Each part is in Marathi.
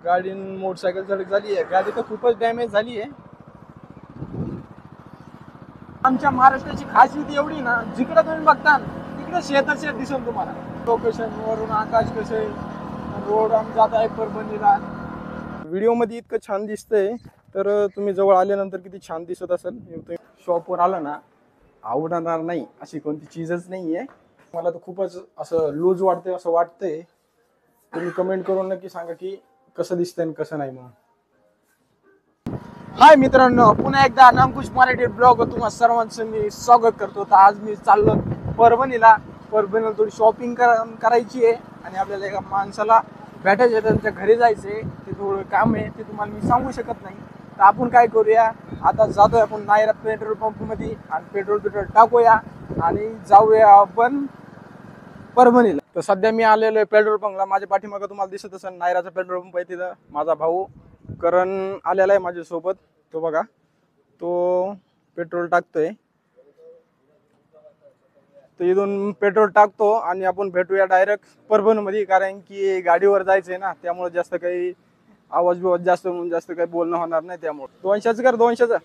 गाडी मोटरसायकल धडक झाली आहे. गाडी तर खूपच डॅमेज झाली आहे. आमच्या महाराष्ट्राची खासियत एवढी ना, जिकडे तुम्ही बघता तिकडे शेतच शेत दिसेल तुम्हाला. लोकेशन वरून आकाश कसं आहे, रोड आम्ही जात आहे परभणीला. व्हिडिओ मध्ये इतकं छान दिसतंय तर तुम्ही जवळ आल्यानंतर किती छान दिसत असेल. शॉपवर आलं ना आवडणार नाही अशी कोणती चीजच नाही आहे. मला तर खूपच असं लूज वाटतंय असं वाटतंय. तुम्ही कमेंट करून नक्की सांगा की कसं दिसतंय आणि कसं नाही. मग हाय मित्रांनो, पुन्हा एकदा नामकुश मराठी ब्लॉग तुम्हा सर्वांचं मी स्वागत करतो. तर आज मी चाललो परभणीला थोडी शॉपिंग करायची आहे आणि आपल्याला एका माणसाला भेटायचं आहे, त्यांच्या घरी जायचंय. ते थोडं काम आहे, ते तुम्हाला मी सांगू शकत नाही. तर आपण काय करूया, आता जातोय आपण नायरा पेट्रोल पंप मध्ये आणि पेट्रोल टाकूया आणि जाऊया आपण परभणीला. तर सध्या मी आलेलो आहे पेट्रोल पंपला. माझ्या पाठीमागं तुम्हाला दिसत असेल नायराचा पेट्रोल पंप आहे. तिथं माझा भाऊ करण आलेला आहे माझ्यासोबत. तो बघा, तो पेट्रोल टाकतोय. तर इथून पेट्रोल टाकतो आणि आपण भेटूया डायरेक्ट परभणीमध्ये, कारण की गाडीवर जायचंय ना, त्यामुळे जास्त काही आवाज जास्त काही बोलणं होणार नाही. त्यामुळे 200चं कर, 200चं.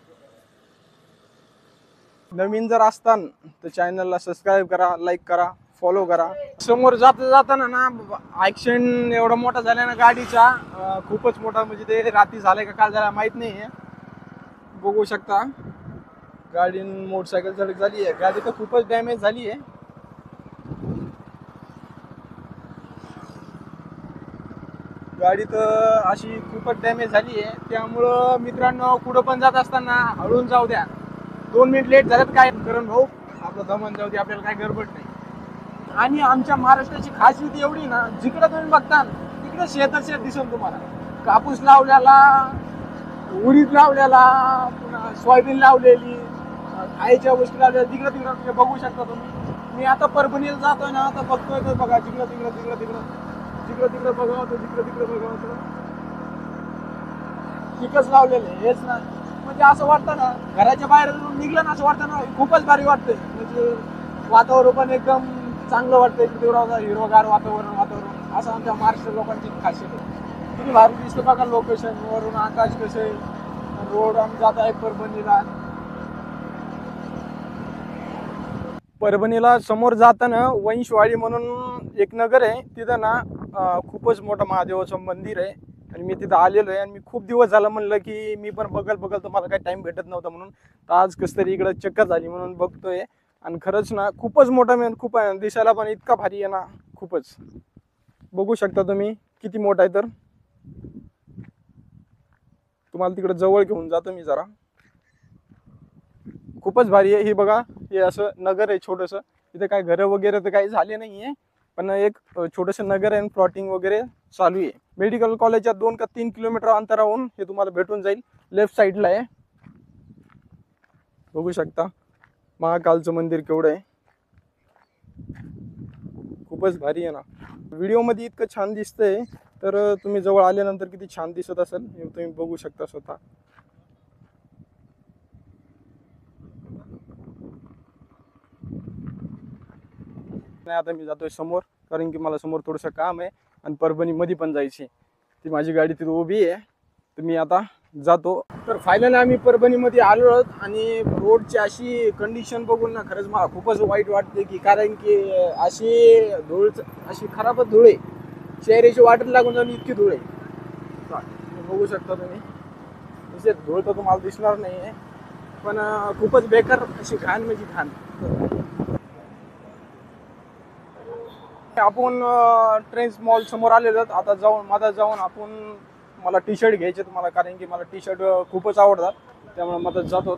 नवीन जर असतान तर चॅनलला सबस्क्राईब करा, लाईक करा, फॉलो करा. समोर जाताना ना ऍक्सिडेंट एवढा मोठा झाला ना गाडीचा, खूपच मोठा. म्हणजे ते रात्री झालंय का काल झाला माहित नाही. बघू शकता गाडी मोटरसायकल धडक झाली आहे. गाडी तर खूपच डॅमेज झाली आहे. गाडी तर अशी खूपच डॅमेज झाली आहे. त्यामुळं मित्रांनो, कुठं पण जात असताना हळून जाऊ द्या. 2 मिनिट लेट झालं काय करण भाऊ, आपलं दमन जाऊ दे, आपल्याला काय गडबड नाही. आणि आमच्या महाराष्ट्राची खासियत एवढी ना, जिकडे तुम्ही बघता तिकडे शेतच शेत दिसेल तुम्हाला. कापूस लावलेला, उडीद लावलेला, पुन्हा सोयाबीन लावलेली, खायच्या वस्तू लावलेल्या तिकडे तिकडे बघू शकता तुम्ही. मी आता परभणीला जातोय ना, आता बघतोय तर बघा जिकडे तिकडे बघा, तिकडे बघा, पिकच लावलेले हेच ना. म्हणजे असं वाटतं ना, घराच्या बाहेर निघलं ना असं वाटतं ना, खूपच भारी वाटतंय. म्हणजे वातावरण पण एकदम चांगलं वाटतंय. हिरवगार वातावरण असं आमच्या महाराष्ट्र लोकांची खासियत आहे. किती भारी दिसतं बघा, लोकेशन वरून आकाश कसं आहे, रोड आम्ही जात आहे परभणीला समोर जाताना वंशवाडी म्हणून एक नगर आहे. तिथं ना खूपच मोठं महादेवाचं मंदिर आहे आणि मी तिथं आलेलो आहे. आणि मी खूप दिवस झालं म्हणलं की मी पण बघल तर मला काही टाइम भेटत नव्हता, म्हणून तर आज कसं तरी इकडं चक्कर झाली म्हणून बघतोय. आणि खरंच ना खूपच मोठा खूप आहे, दिसायला पण इतका भारी आहे ना, खूपच. बघू शकता तुम्ही किती मोठा आहे. तर तुम्हाला तिकडे जवळ घेऊन जातो मी जरा. खूपच भारी आहे. हे बघा, हे असं नगर आहे छोटंसं. इथे काय घरं वगैरे तर काही झाले नाहीये, पण एक छोटंसं नगर आहे. प्लॉटिंग वगैरे चालू आहे. मेडिकल कॉलेजच्या 2 का 3 किलोमीटर अंतरावरून हे तुम्हाला भेटून जाईल. लेफ्ट साईडला आहे. बघू शकता महाकालचं मंदिर केवढं आहे, खूपच भारी आहे ना. व्हिडिओ मध्ये इतकं छान दिसतंय तर तुम्ही जवळ आल्यानंतर किती छान दिसत असेल हे तुम्ही बघू शकता स्वतः. आता मी जातोय समोर, कारण की मला समोर थोडंसं काम आहे आणि परभणीमध्ये पण जायची. ती माझी गाडी तिथे उभी आहे, तर मी आता जातो. तर फायनली आम्ही परभणीमध्ये आलो आहोत आणि रोडची अशी कंडिशन बघून ना खरंच मला खूपच वाईट वाटते. की कारण की अशी धूळ, अशी खराबच धूळ आहे. चेहऱ्याची वाटत लागून जाऊन इतकी धूळ आहे. बघू शकता तुम्ही, तसे धूळ तर तुम्हाला दिसणार नाही आहे, पण खूपच बेकार अशी घाण म्हणजे घाण. आपण ट्रेंड्स मॉल समोर आलेलो आहोत. आता जाऊन आपण मला टी शर्ट घ्यायचे तुम्हाला, कारण की मला टी शर्ट खूपच आवडतात, त्यामुळे मदत जातो.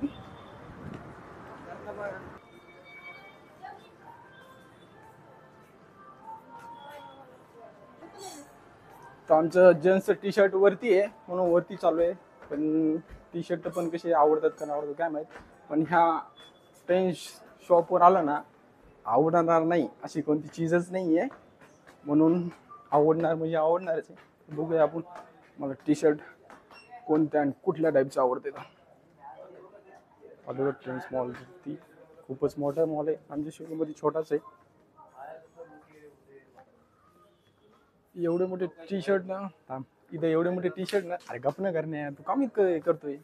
तर आमचं जेंट्स टी शर्ट वरती आहे म्हणून वरती चालू आहे. पण टी शर्ट पण कसे आवडतात का नाही आवडतात काय माहीत, पण ह्या ट्रेंड्स शॉपवर आलं ना आवडणार नाही अशी कोणती चीजच नाही आहे, म्हणून आवडणार म्हणजे आवडणारच आहे. बघूया आपण मला टी शर्ट कोणत्या आणि कुठल्या टाईपचं आवडते. तर ट्रेंड्स मॉल ती खूपच मोठा मॉल आहे, आमच्या शहरामध्ये छोटाच आहे. एवढे मोठे टी शर्ट ना, इथं एवढे मोठे टी शर्ट ना, अरे गप न करणे तू काम इतकं करतोय.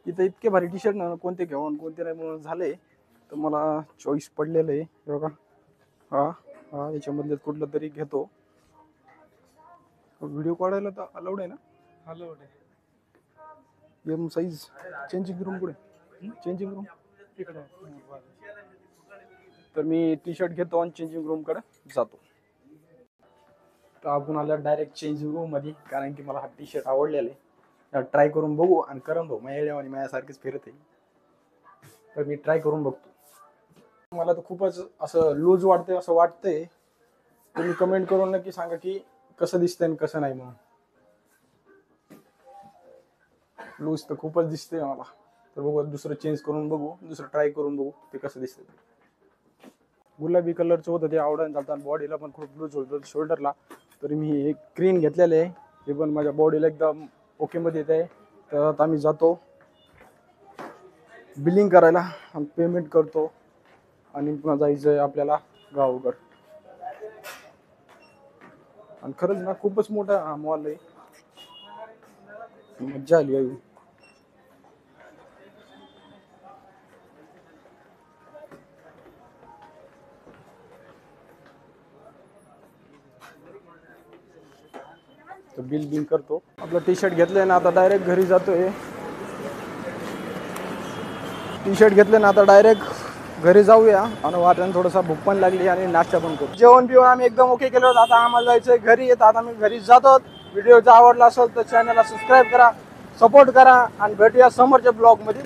इथं इतके भारी टी शर्ट ना, कोणते घेऊन कोणते नाही म्हणून झाले. तर मला चॉईस पडलेलं आहे हे बघा. हा हा याच्यामधले कुठलं तरी घेतो. व्हिडिओ काढायला तर अलाउड आहे ना? अलाउड आहे. M size. चेंजिंग रूम कुठे? चेंजिंग रूम तिकडे. तर मी टी शर्ट घेतो आणि चेंजिंग रूमकडे जातो. तर आपण आला डायरेक्ट चेंजिंग रूम मध्ये, कारण की मला हा टी शर्ट आवडलेला आहे. ट्राय करून बघू आणि करण भाऊ माझ्या माझ्यासारखेच फिरत आहे. तर मी ट्राय करून बघतो. मला तर खूपच असं लूज वाटतंय असं वाटतंय. तुम्ही कमेंट करून नक्की सांगा की कसं दिसतंय आणि कसं नाही. म्हणून लूज तर खूपच दिसतंय मला. तर बघू दुसरं चेंज करून बघू, दुसरं ट्राय करून बघू ते कसं दिसतंय. गुलाबी कलरचं होतं ते आवडून चालतं. बॉडीला पण खूप लूज होतं शोल्डरला. तरी मी एक ग्रीन घेतलेलं आहे, ते पण माझ्या बॉडीला एकदम ओके मध्ये येत आहे. तर आता मी जातो बिलिंग करायला आणि पेमेंट करतो आणि पुन्हा जायचं आहे आपल्याला गावाकडं. आणि खरंच ना खूपच मोठा मॉल आहे, मज्जा आली आहे. तर बिल करतो. आपलं टी शर्ट घेतलंय ना, आता डायरेक्ट घरी जातोय. टी शर्ट घेतले ना, आता डायरेक्ट घरी जाऊया. आणि वाटण थोडासा भूक पण लागली आणि नाश्ता पण करू. जेवण बिवण आम्ही एकदम ओके केलं होतं. आता आम्हाला जायचंय घरी. येत आता आम्ही घरी जातो. व्हिडिओ जर आवडला असेल तर चॅनलला सबस्क्राईब करा, सपोर्ट करा आणि भेटूया समोरच्या ब्लॉग मध्ये.